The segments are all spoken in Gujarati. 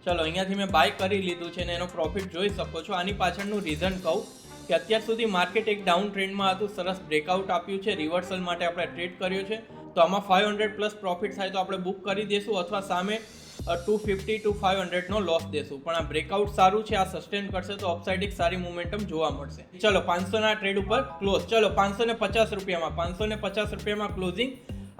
ચલો અહીંયાથી મેં બાય કરી લીધું છે અને એનો પ્રોફિટ જોઈ શકો છો. આની પાછળનું રીઝન કહું કે અત્યાર સુધી માર્કેટ એક ડાઉન ટ્રેન્ડમાં હતું, સરસ બ્રેકઆઉટ આપ્યું છે, રિવર્સલ માટે આપણે ટ્રેડ કર્યો છે. તો આમાં 500 પ્લસ પ્રોફિટ થાય તો આપણે બુક કરી દઈશું અથવા સામે 250 to 500 નો લોસ દેશું. પણ આ બ્રેકઆઉટ સારું છે, આ સસ્ટેન કરશે તો અપસાઇડ એક સારી મોમેન્ટમ જોવા મળશે. ચલો 500 ના ટ્રેડ ઉપર ક્લોઝ. ચલો 550 રૂપિયામાં 550 રૂપિયામાં ક્લોઝિંગ.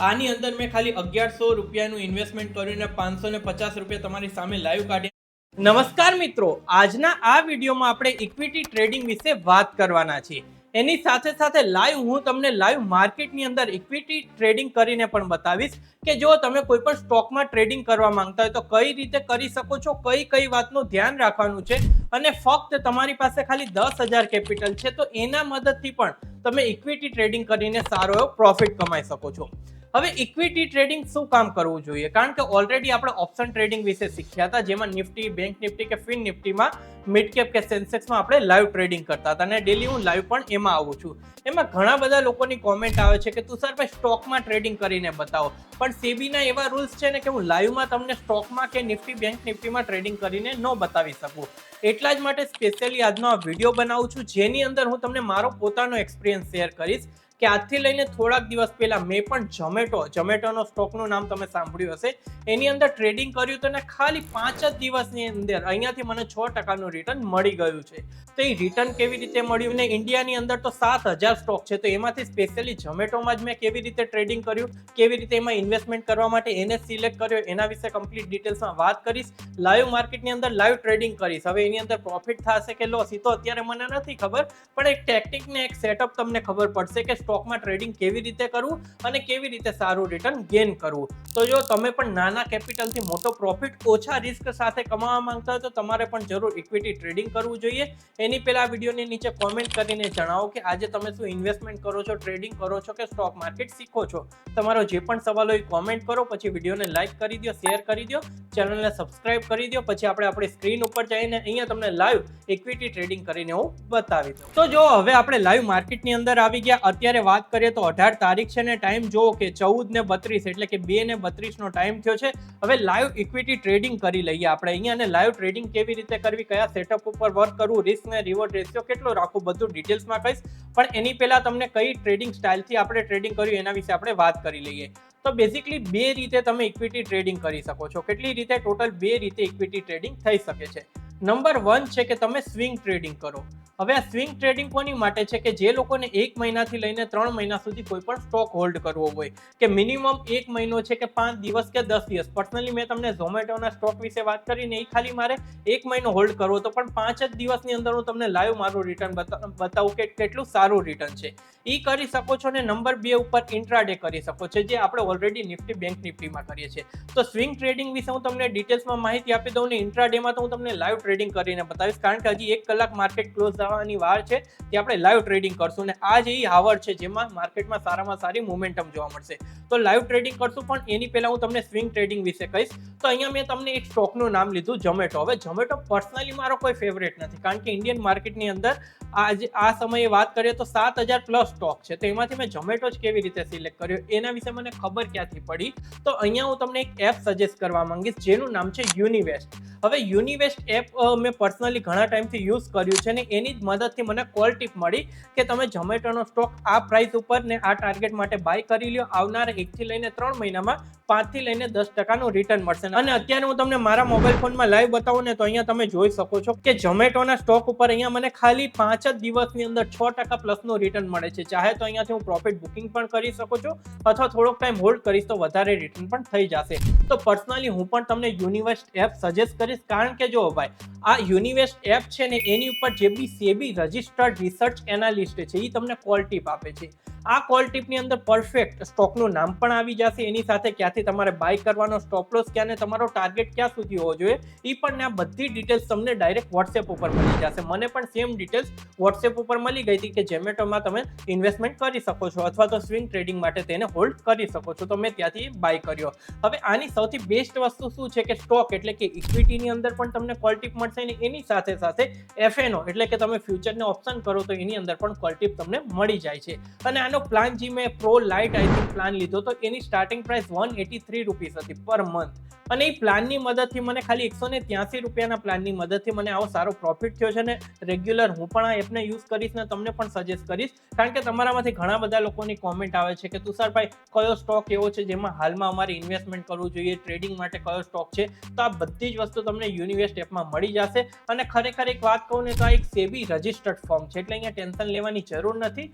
આની અંદર મેં ખાલી 1100 રૂપિયાનું ઇન્વેસ્ટમેન્ટ કરીને 550 રૂપિયા તમારી સામે લાઈવ કાઢી. નમસ્કાર મિત્રો, આજના આ વિડીયોમાં આપણે ઇક્વિટી ટ્રેડિંગ વિશે વાત કરવાના છીએ. એની સાથે સાથે લાઈવ હું તમને લાઈવ માર્કેટની અંદર ઇક્વિટી ટ્રેડિંગ કરીને પણ બતાવીશ કે જો તમે કોઈ પણ સ્ટોકમાં ટ્રેડિંગ કરવા માંગતા હોય તો કઈ રીતે કરી શકો છો, કઈ વાતનું ધ્યાન રાખવાનું છે અને ફક્ત તમારી પાસે ખાલી 10,000 કેપિટલ છે તો એના મદદથી પણ તમે ઇક્વિટી ટ્રેડિંગ કરીને સારો એવો પ્રોફિટ કમાઈ શકો છો. હવે ઇક્વિટી ટ્રેડિંગ શું કામ કરવું જોઈએ? કારણ કે ઓલરેડી આપણે ઓપ્શન ટ્રેડિંગ વિશે શીખ્યા હતા, જેમાં નિફ્ટી, બેંક નિફ્ટી કે ફિન નિફ્ટીમાં મિડ કેપ કે સેન્સેક્સમાં આપણે લાઈવ ટ્રેડિંગ કરતા હતા અને ડેલી હું લાઈવ પણ એમાં આવું છું. એમાં ઘણા બધા લોકોની કોમેન્ટ આવે છે કે તુષારભાઈ સ્ટોકમાં ટ્રેડિંગ કરીને બતાવો, પણ સેબીના એવા રૂલ્સ છે ને કે હું લાઈવમાં તમને સ્ટોકમાં કે નિફ્ટી બેંક નિફ્ટીમાં ટ્રેડિંગ કરીને ન બતાવી શકું. એટલા જ માટે સ્પેશિયલી આજનો આ વિડીયો બનાવું છું, જેની અંદર હું તમને મારો પોતાનો એક્સપિરિયન્સ શેર કરીશ કે આજથી લઈને થોડાક દિવસ પહેલા મેં પણ ઝોમેટોનો સ્ટોકનું નામ તમે સાંભળ્યું હશે, એની અંદર ટ્રેડિંગ કર્યું હતું અને ખાલી 5 જ દિવસની અંદર અહીંયાથી મને 6% રિટર્ન મળી ગયું છે. તો એ રિટર્ન કેવી રીતે મળ્યું ને ઇન્ડિયાની અંદર તો 7,000 સ્ટોક છે, તો એમાંથી સ્પેશિયલી ઝોમેટોમાં જ મેં કેવી રીતે ટ્રેડિંગ કર્યું, કેવી રીતે એમાં ઇન્વેસ્ટમેન્ટ કરવા માટે એને સિલેક્ટ કર્યો, એના વિશે કમ્પ્લીટ ડિટેલ્સમાં વાત કરીશ. લાઈવ માર્કેટની અંદર લાઈવ ટ્રેડિંગ કરીશ. હવે એની અંદર પ્રોફિટ થશે કે લોસ એ તો અત્યારે મને નથી ખબર, પણ એક ટેક્ટિક ને એક સેટઅપ તમને ખબર પડશે કે સ્ટોકમાં ટ્રેડિંગ કેવી રીતે કરવું અને કેવી રીતે સારું રિટર્ન ગેઇન કરવું. તો જો તમે પણ નાના કેપિટલથી મોટો પ્રોફિટ ઓછા રિસ્ક સાથે કમાવા માંગતા હોય તો તમારે પણ જરૂર ઇક્વિટી ટ્રેડિંગ કરવું જોઈએ. એની પહેલા વિડીયોની નીચે કોમેન્ટ કરીને જણાવો કે આજે તમે શું ઇન્વેસ્ટમેન્ટ કરો છો, ટ્રેડિંગ કરો છો કે સ્ટોક માર્કેટ શીખો છો. તમારો જે પણ સવાલ હોય કોમેન્ટ કરો, પછી વિડીયોને લાઈક કરી દો, શેર કરી દો, ચેનલને સબસ્ક્રાઇબ કરી દો. પછી આપણે આપણી સ્ક્રીન ઉપર જઈને અહીંયા તમને લાઈવ ઇક્વિટી ટ્રેડિંગ કરીને હું બતાવી દઉં. તો જો હવે આપણે લાઈવ માર્કેટની અંદર આવી ગયા. અત્યારે વાત કરીએ તો 18 તારીખ છે ને ટાઈમ જો કે 14:32 એટલે કે 2:32 નો ટાઈમ થયો છે. હવે લાઈવ ઇક્વિટી ટ્રેડિંગ કરી લઈએ આપણે અહીંયા, અને લાઈવ ટ્રેડિંગ કેવી રીતે કરવી, કયા સેટઅપ ઉપર વર્ક કરવું, રિસ્ક ને રિવોર્ડ રેશિયો કેટલો રાખવું, બધું ડિટેલ્સમાં કહીશ. પણ એની પહેલા તમને કઈ ટ્રેડિંગ સ્ટાઇલથી આપણે ટ્રેડિંગ કર્યું એના વિશે આપણે વાત કરી લઈએ. તો બેઝિકલી 2 રીતે તમે ઇક્વિટી ટ્રેડિંગ કરી શકો છો. કેટલી રીતે? ટોટલ 2 રીતે ઇક્વિટી ટ્રેડિંગ થઈ શકે છે. નંબર 1 છે કે તમે સ્વિંગ ટ્રેડિંગ કરો. હવે આ સ્વિંગ ટ્રેડિંગ કોની માટે છે? કે જે લોકોને 1 મહિનાથી લઈને 3 મહિના સુધી કોઈ પણ સ્ટોક હોલ્ડ કરવો હોય, કે મિનિમમ 1 મહિનો છે કે 5 દિવસ કે 10 દિવસ. પર્સનલી મેં તમને ઝોમેટોના સ્ટોક વિશે વાત કરીને એ ખાલી મારે 1 મહિનો હોલ્ડ કરવો હતો, પણ 5 જ દિવસની અંદર હું તમને લાઈવ મારું રિટર્ન બતાવું કે કેટલું સારું રિટર્ન છે. એ કરી શકો છો. ને નંબર 2 ઉપર ઇન્ટ્રાડે કરી શકો છો, જે આપણે ઓલરેડી નિફ્ટી બેંક નિફ્ટીમાં કરીએ છીએ. તો સ્વિંગ ટ્રેડિંગ વિશે હું તમને ડિટેલ્સમાં માહિતી આપી દઉં ને ઇન્ટ્રાડેમાં તો હું તમને લાઈવ ટ્રેડિંગ કરીને બતાવીશ, કારણ કે હજી 1 કલાક માર્કેટ ક્લોઝ થવાની વાર છે, તે આપણે લાઈવ ટ્રેડિંગ કરશું. ને આ જ એ આવર છે જેમાં માર્કેટમાં સારામાં સારી મોમેન્ટમ જોવા મળશે. તો લાઈવ ટ્રેડિંગ કરશું, પણ એની પહેલા હું તમને સ્વિંગ ટ્રેડિંગ વિશે કહીશ. તો અહીંયા મેં તમને એક સ્ટોકનું નામ લીધું, ઝોમેટો. હવે ઝોમેટો પર્સનલી મારો કોઈ ફેવરેટ નથી, કારણ કે ઇન્ડિયન માર્કેટની અંદર આ સમયે વાત કરીએ તો 7,000 પ્લસ સ્ટોક છે, તો એમાંથી મેં ઝોમેટો જ કેવી રીતે સિલેક્ટ કર્યો એના વિશે મને ખબર ક્યાંથી પડી. તો અહીંયા હું તમને એક એપ સજેસ્ટ કરવા માંગીશ, જેનું નામ છે યુનિવેસ્ટ. હવે યુનિવેસ્ટ એપ મેં પર્સનલી ઘણા ટાઈમથી યુઝ કર્યું છે ને એની જ મદદથી મને કોલ ટીપ મળી કે તમે ઝોમેટોનો સ્ટોક આ પ્રાઇસ ઉપર ને આ ટાર્ગેટ માટે બાય કરી લ્યો, આવનારા 1 થી લઈને 3 મહિનામાં 5 થી લઈને 10% રિટર્ન મળશે. અને અત્યારે હું તમને મારા મોબાઈલ ફોનમાં લાઈવ બતાવું ને તો અહીંયા તમે જોઈ શકો છો કે ઝોમેટોના સ્ટોક ઉપર અહીંયા મને ખાલી 5 જ દિવસની અંદર 6% પ્લસનું રિટર્ન મળે છે. ચાહે તો અહીંયાથી હું પ્રોફિટ બુકિંગ પણ કરી શકો છો, અથવા થોડોક ટાઈમ હોલ્ડ કરીશ તો વધારે રિટર્ન પણ થઈ જશે. તો પર્સનલી હું પણ તમને યુનિવેસ્ટ એપ સજેસ્ટ કરીશ, કારણ કે જો ભાઈ આ યુનિવેસ્ટ એપ છે ને એની ઉપર જે બી સેબી રજિસ્ટર્ડ રિસર્ચ એનાલિસ્ટ છે એ તમને કોલ ટીપ આપે છે. આ કોલ ટીપની અંદર પરફેક્ટ સ્ટોકનું નામ પણ આવી જશે, એની સાથે ક્યાંથી તમારે બાય કરવાનો, સ્ટોપ લોસ ક્યાં ને તમારો ટાર્ગેટ ક્યાં સુધી હોવો જોઈએ એ પણ આ બધી ડિટેલ્સ તમને ડાયરેક્ટ વોટ્સએપ ઉપર મળી જશે. મને પણ સેમ ડિટેલ્સ વોટ્સએપ ઉપર મળી ગઈ હતી કે ઝોમેટોમાં તમે ઇન્વેસ્ટમેન્ટ કરી શકો છો, અથવા તો સ્વિંગ ટ્રેડિંગ માટે તેને હોલ્ડ કરી શકો છો. તો મેં ત્યાંથી બાય કર્યો. હવે આની સૌથી બેસ્ટ વસ્તુ શું છે કે સ્ટોક એટલે કે ઇક્વિટીની અંદર પણ તમને કોલ ટીપ મળશે ને એની સાથે સાથે એફએનઓ એટલે કે તમે ફ્યુચરને ઓપ્શન કરો તો એની અંદર પણ કોલ ટીપ તમને મળી જાય છે. અને આનો પ્લાન જે મેં pro light I think plan લીધો તો એની સ્ટાર્ટિંગ પ્રાઇસ 183 રૂપીસ હતી પર મંથ, અને એ પ્લાનની મદદથી મને ખાલી 183 રૂપિયાના પ્લાનની મદદથી મને આવો સારો પ્રોફિટ થયો છે. ને રેગ્યુલર હું પણ આ એપને યુઝ કરીશ ને તમને પણ સજેસ્ટ કરીશ, કારણ કે તમારામાંથી ઘણા બધા લોકોની કોમેન્ટ આવે છે કે તુષારભાઈ કયો સ્ટોક એવો છે જેમાં હાલમાં અમારે ઇન્વેસ્ટમેન્ટ કરવું જોઈએ, ટ્રેડિંગ માટે કયો સ્ટોક છે. તો આ બધી જ વસ્તુ તમને યુનિવેસ્ટ એપમાં મળી જશે. અને ખરેખર એક વાત કહું ને તો આ એક સેબી રજિસ્ટર્ડ ફર્મ છે, એટલે અહીંયા ટેન્શન લેવાની જરૂર નથી.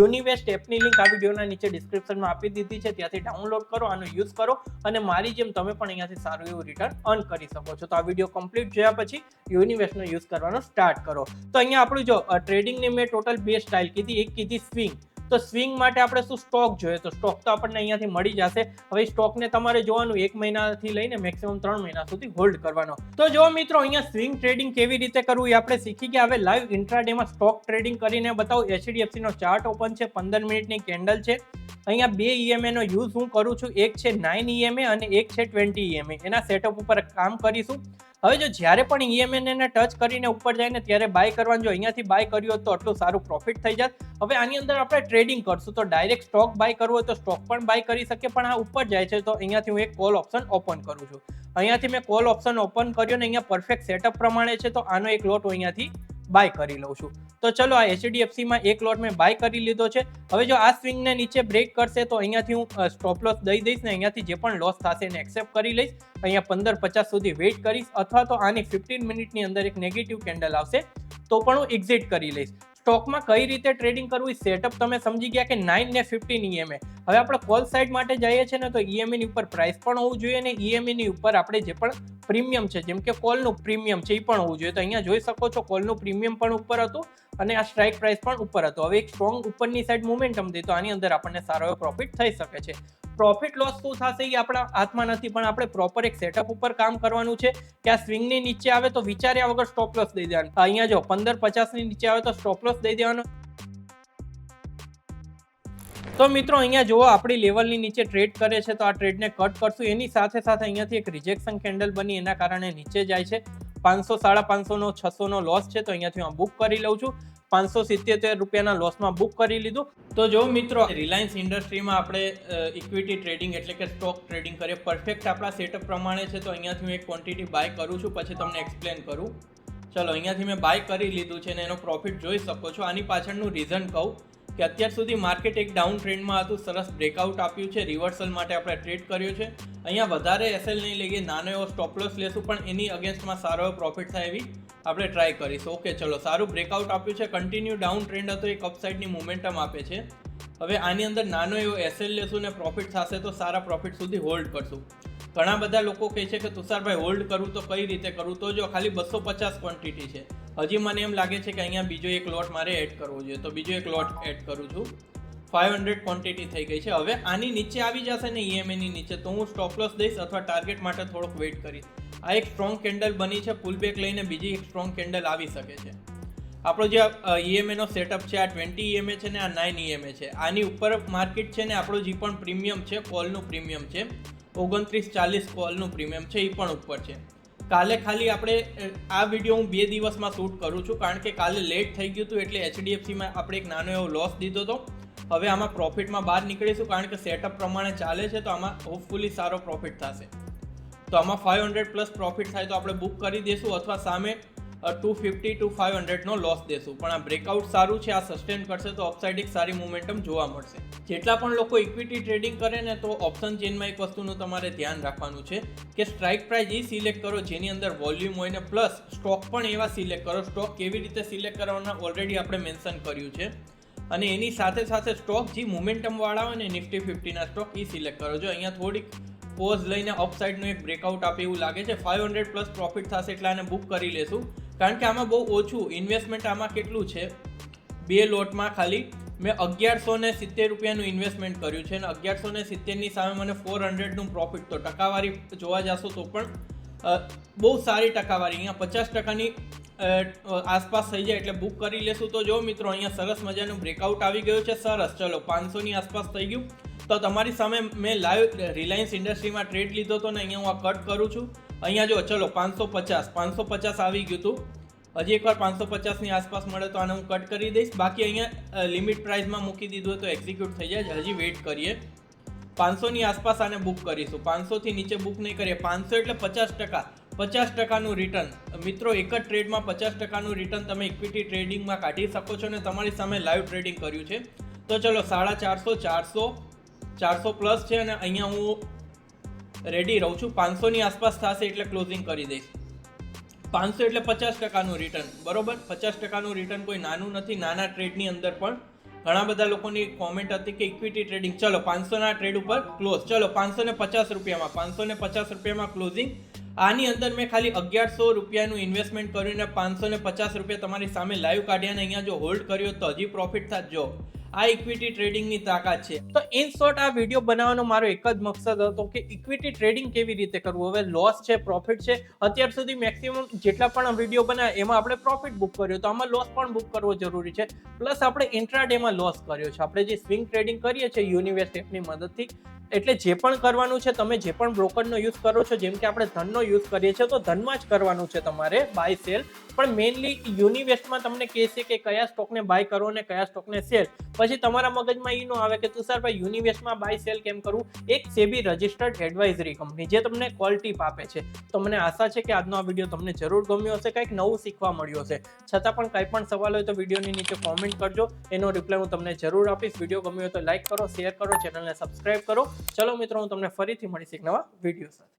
યુનિવેસ્ટ એપની લિંક આ વિડીયોના નીચે ડિસ્ક્રિપ્શનમાં આપી દીધી છે, ત્યાંથી ડાઉનલોડ કરો, આનો યુઝ કરો અને મારી જેમ તમે પણ અહીંયાથી સારું એવું રિટર્ન અર્ન કરી શકો છો. તો આ વિડીયો કમ્પ્લીટ જોયા પછી યુનિવેસ્ટનો યુઝ કરવાનો સ્ટાર્ટ કરો. તો અહીંયા આપણું જો ટ્રેડિંગની મેં ટોટલ 2 સ્ટાઇલ કીધી, એક કીધી સ્વિંગ. તો સ્વિંગ માટે આપણે શું સ્ટોક જોઈએ, તો સ્ટોક તો આપણને અહીંયાથી મળી જશે. હવે સ્ટોકને તમારે જોવાનું 1 મહિનાથી લઈને મેક્સિમમ 3 મહિના સુધી હોલ્ડ કરવાનો. તો જો મિત્રો અહીંયા સ્વિંગ ટ્રેડિંગ કેવી રીતે કરવું એ આપણે શીખી ગયા. હવે લાઈવ ઇન્ટ્રાડેમાં સ્ટોક ટ્રેડિંગ કરીને બતાવું. HDFC નો ચાર્ટ ઓપન છે, 15 મિનિટની કેન્ડલ છે. અહીંયા 2 EMA નો યુઝ હું કરું છું, એક છે 9 EMA અને એક છે 20 EMA. એના સેટઅપ ઉપર કામ કરીશું. હવે જો જ્યારે પણ EMA ને ટચ કરીને ઉપર જાય ને ત્યારે બાય કરવાનું. જો અહીંયાથી બાય કર્યું તો આટલું સારું પ્રોફિટ થઈ જાય. હવે આની અંદર આપણે ટ્રેડિંગ કરશું, તો ડાયરેક્ટ સ્ટોક બાય કરવો હોય તો સ્ટોક પણ બાય કરી શકીએ, પણ આ ઉપર જાય છે તો અહીંયાથી હું એક કોલ ઓપ્શન ઓપન કરું છું. અહીંયાથી મેં કોલ ઓપ્શન ઓપન કર્યો ને અહીંયા પરફેક્ટ સેટઅપ પ્રમાણે છે, તો આનો એક લોટ હું અહીંયાથી બાય કરી લઉં છું. તો ચલો આ HDFC માં એક લોટ મેં બાય કરી લીધો છે. હવે જો આ સ્વિંગને નીચે બ્રેક કરશે તો અહીંયાથી હું સ્ટોપ લોસ દઈ દઈશ ને અહીંયાથી જે પણ લોસ થશે એને એક્સેપ્ટ કરી લઈશ. અહીંયા 15-50 સુધી વેઇટ કરીશ, અથવા તો આની 15 મિનિટની અંદર એક નેગેટિવ કેન્ડલ આવશે તો પણ હું એક્ઝિટ કરી લઈશ. સ્ટોકમાં કઈ રીતે ટ્રેડિંગ કરવું એ સેટઅપ તમે સમજી ગયા કે 9 ને 15 EMA. હવે આપણે કોલ સાઇડ માટે જઈએ છીએ ને તો EMA ની ઉપર પ્રાઇસ પણ હોવું જોઈએ ને EMA ની ઉપર આપણે જે પણ પ્રીમિયમ છે, જેમ કે કોલનું પ્રીમિયમ છે, એ પણ હોવું જોઈએ. તો અહીંયા જોઈ શકો છો કોલનું પ્રીમિયમ પણ ઉપર હતું અને આ સ્ટ્રાઇક પ્રાઇસ પણ ઉપર હતો. હવે એક સ્ટ્રોંગ ઉપરની સાઈડ મોમેન્ટમ દે તો આની અંદર આપણને સારો એવો પ્રોફિટ થઈ શકે છે. પ્રોફિટ લોસ શું થશે એ આપણા હાથમાં નથી, પણ આપણે પ્રોપર એક સેટઅપ ઉપર કામ કરવાનું છે કે આ સ્વિંગની નીચે આવે તો વિચાર્યા વગર સ્ટોપ લોસ દઈ દેવાનું. અહીંયા જો 15-50 ની નીચે આવે તો સ્ટોપ લોસ દઈ દેવાનો. તો મિત્રો અહીંયા જુઓ આપણી લેવલની નીચે ટ્રેડ કરે છે તો આ ટ્રેડને કટ કરશું. એની સાથે સાથે અહીંયાથી એક રિજેક્શન કેન્ડલ બની, એના કારણે નીચે જાય છે. 500, 550નો 600નો લોસ છે, તો અહીંયાથી હું બુક કરી લઉં છું. 577 રૂપિયાના લોસમાં બુક કરી લીધું. તો જો મિત્રો રિલાયન્સ ઇન્ડસ્ટ્રીમાં આપણે ઇક્વિટી ટ્રેડિંગ એટલે કે સ્ટોક ટ્રેડિંગ કરીએ, પરફેક્ટ આપણા સેટઅપ પ્રમાણે છે. તો અહીંયાથી હું એક ક્વોન્ટિટી બાય કરું છું, પછી તમને એક્સપ્લેન કરું. ચલો અહીંયાથી મેં બાય કરી લીધું છે અને એનો પ્રોફિટ જોઈ શકો છો. આની પાછળનું રીઝન કહું કે અત્યાર સુધી માર્કેટ એક ડાઉન ટ્રેન્ડમાં હતું, સરસ બ્રેકઆઉટ આપ્યું છે, રિવર્સલ માટે આપણે ટ્રેડ કર્યો છે. અહીંયા વધારે SL નહીં લઈએ, નાનો એવો સ્ટોપ લોસ લેશું, પણ એની અગેન્સ્ટમાં સારો એવો પ્રોફિટ થાય એવી આપણે ટ્રાય કરીશું. ઓકે ચલો, સારું બ્રેકઆઉટ આપ્યું છે, કન્ટિન્યુ ડાઉન ટ્રેન્ડ હતો, એક અપસાઇડની મોમેન્ટમ આપે છે. હવે આની અંદર નાનો એવો SL લેશું ને પ્રોફિટ થશે તો સારા પ્રોફિટ સુધી હોલ્ડ કરશું. ઘણા બધા લોકો કહે છે કે તુષારભાઈ હોલ્ડ કરવું તો કઈ રીતે કરવું, તો જો ખાલી 250 ક્વોન્ટિટી છે. હજી મને એમ લાગે છે કે અહીંયા બીજો એક લોટ મારે એડ કરવો જોઈએ, તો બીજો એક લોટ એડ કરું છું. 500 ક્વોન્ટિટી થઈ ગઈ છે. હવે આની નીચે આવી જશે ને EMA ની નીચે તો હું સ્ટોપ લોસ દઈશ અથવા ટાર્ગેટ માટે થોડોક વેઇટ કરીશ. આ એક સ્ટ્રોંગ કેન્ડલ બની છે, પુલ બેક લઈને બીજી એક સ્ટ્રોંગ કેન્ડલ આવી શકે છે. આપણો જે EMA નો સેટઅપ છે આ 20 EMA છે ને આ 9 EMA છે. આની ઉપર માર્કેટ છે ને આપણો જે પણ પ્રીમિયમ છે, કોલનું પ્રીમિયમ છે 29.40 કોલનું પ્રીમિયમ છે, એ પણ ઉપર છે. કાલે ખાલી આપણે આ વિડીયો હું 2 દિવસમાં શૂટ કરું છું, કારણ કે કાલે લેટ થઈ ગયું હતું એટલે HDFCમાં આપણે એક નાનો એવો લોસ દીધો હતો. હવે આમાં પ્રોફિટમાં બહાર નીકળીશું, કારણ કે સેટઅપ પ્રમાણે ચાલે છે, તો આમાં હોપફુલી સારો પ્રોફિટ થશે. તો આમાં 500+ પ્રોફિટ થાય તો આપણે બુક કરી દઈશું, અથવા સામે 250 to 500નો લોસ દેશું. પણ આ બ્રેકઆઉટ સારું છે, આ સસ્ટેન કરશે તો અપસાઇડ એક સારી મોમેન્ટમ જોવા મળશે. જેટલા પણ લોકો ઇક્વિટી ટ્રેડિંગ કરે ને તો ઓપ્શન ચેનમાં એક વસ્તુનું તમારે ધ્યાન રાખવાનું છે કે સ્ટ્રાઇક પ્રાઇસ એ સિલેક્ટ કરો જેની અંદર વોલ્યુમ હોય ને પ્લસ સ્ટોક પણ એવા સિલેક્ટ કરો. સ્ટોક કેવી રીતે સિલેક્ટ કરવાના ઓલરેડી આપણે મેન્શન કર્યું છે. અને એની સાથે સાથે સ્ટોક જે મોમેન્ટમવાળા હોય ને નિફ્ટી 50ના સ્ટોક એ સિલેક્ટ કરો. જો અહીંયા થોડીક પોઝ લઈને અપસાઇડનું એક બ્રેકઆઉટ આપે એવું લાગે છે, 500+ પ્રોફિટ થશે એટલે આને બુક કરી લેશું. કારણ કે આમાં બહુ ઓછું ઇન્વેસ્ટમેન્ટ, આમાં કેટલું છે 2 લોટમાં ખાલી મેં 1170 રૂપિયાનું ઇન્વેસ્ટમેન્ટ કર્યું છે અને 1170ની સામે મને 400નું પ્રોફિટ. તો ટકાવારી જોવા જશો તો પણ બહુ સારી ટકાવારી, અહીંયા 50%ની આસપાસ થઈ જાય એટલે બુક કરી લેશું. તો જો મિત્રો અહીંયા સરસ મજાનું બ્રેકઆઉટ આવી ગયું છે. સરસ, ચલો 500ની આસપાસ થઈ ગયું. તો તમારી સામે મેં લાઈવ રિલાયન્સ ઇન્ડસ્ટ્રીમાં ટ્રેડ લીધો હતો ને અહીંયા હું આ કટ કરું છું. અહીંયા જો ચલો 550 આવી ગયું હતું. હજી એકવાર 550 ની આસપાસ મળે તો આને હું કટ કરી દઈશ. બાકી અહીંયા લિમિટ પ્રાઇસમાં મૂકી દીધું તો એક્ઝિક્યુટ થઈ જાય. હજી વેઇટ કરીએ. 500 ની આસપાસ આને બુક કરીશું. 500 થી નીચે બુક નહીં કરીએ. 500 એટલે 50%. 50%નું રિટર્ન. મિત્રો, એક જ ટ્રેડમાં 50%નું રિટર્ન તમે ઇક્વિટી ટ્રેડિંગમાં કાઢી શકો છો અને તમારી સામે લાઈવ ટ્રેડિંગ કર્યું છે. તો ચલો 450, 400 પ્લસ છે અને અહીંયા હું રેડી રહું છું. 500 ની આસપાસ થશે એટલે ક્લોઝિંગ કરી દઈશ. 500 એટલે 50%નું રિટર્ન, બરોબર. 50%નું રિટર્ન કોઈ નાનું નથી. નાના ટ્રેડની અંદર પણ ઘણા બધા લોકોની કોમેન્ટ હતી કે ઇક્વિટી ટ્રેડિંગ. ચલો 500ના ટ્રેડ ઉપર ક્લોઝ. ચલો 550 રૂપિયામાં, 550 રૂપિયામાં ક્લોઝિંગ. આની અંદર મેં ખાલી 1100 રૂપિયાનું ઇન્વેસ્ટમેન્ટ કર્યું ને 550 રૂપિયા તમારી સામે લાઈવ કાઢ્યા ને અહીંયા જો હોલ્ડ કર્યો તો હજી પ્રોફિટ થાત. જો આ ઇક્વિટી ટ્રેડિંગની તાકાત છે. તો ઇન શોર્ટ આ વિડીયો બનાવવાનો મારો એક જ મકસદ હતો કે ઇક્વિટી ટ્રેડિંગ કેવી રીતે કરવું. હવે લોસ છે, પ્રોફિટ છે. અત્યાર સુધી મેક્સિમમ જેટલા પણ વિડીયો બનાવ્યા એમાં આપણે પ્રોફિટ બુક કર્યો, તો આમાં લોસ પણ બુક કરવો જરૂરી છે. પ્લસ આપણે ઇન્ટ્રાડેમાં લોસ કર્યો છે. આપણે જે સ્વિંગ ટ્રેડિંગ કરીએ છીએ યુનિવેસ્ટ એપની મદદથી, એટલે જે પણ કરવાનું છે, તમે જે પણ બ્રોકરનો યુઝ કરો છો, જેમ કે આપણે ધનનો યુઝ કરીએ છીએ તો ધનમાં જ કરવાનું છે તમારે બાય સેલ. પણ મેઇનલી યુનિવેસ્ટમાં તમને કહે છે કે કયા સ્ટોકને બાય કરો અને કયા સ્ટોકને સેલ. પછી તમારા મગજમાં એ ન આવે કે તુષારભાઈ યુનિવેસ્ટમાં બાય સેલ કેમ કરવું. એક સેબી રજિસ્ટર્ડ એડવાઇઝરી કંપની જે તમને કોલ ટીપ આપે છે. તો મને આશા છે કે આજનો આ વિડીયો તમને જરૂર ગમ્યો હશે, કંઈક નવું શીખવા મળ્યું હશે. છતાં પણ કંઈ પણ સવાલ હોય તો વિડીયોની નીચે કોમેન્ટ કરજો, એનો રિપ્લાય હું તમને જરૂર આપીશ. વિડીયો ગમ્યો હોય તો લાઈક કરો, શેર કરો, ચેનલને સબસ્ક્રાઇબ કરો. ચલો મિત્રો, હું તમને ફરીથી મળીશ એક નવા વિડીયો સાથે.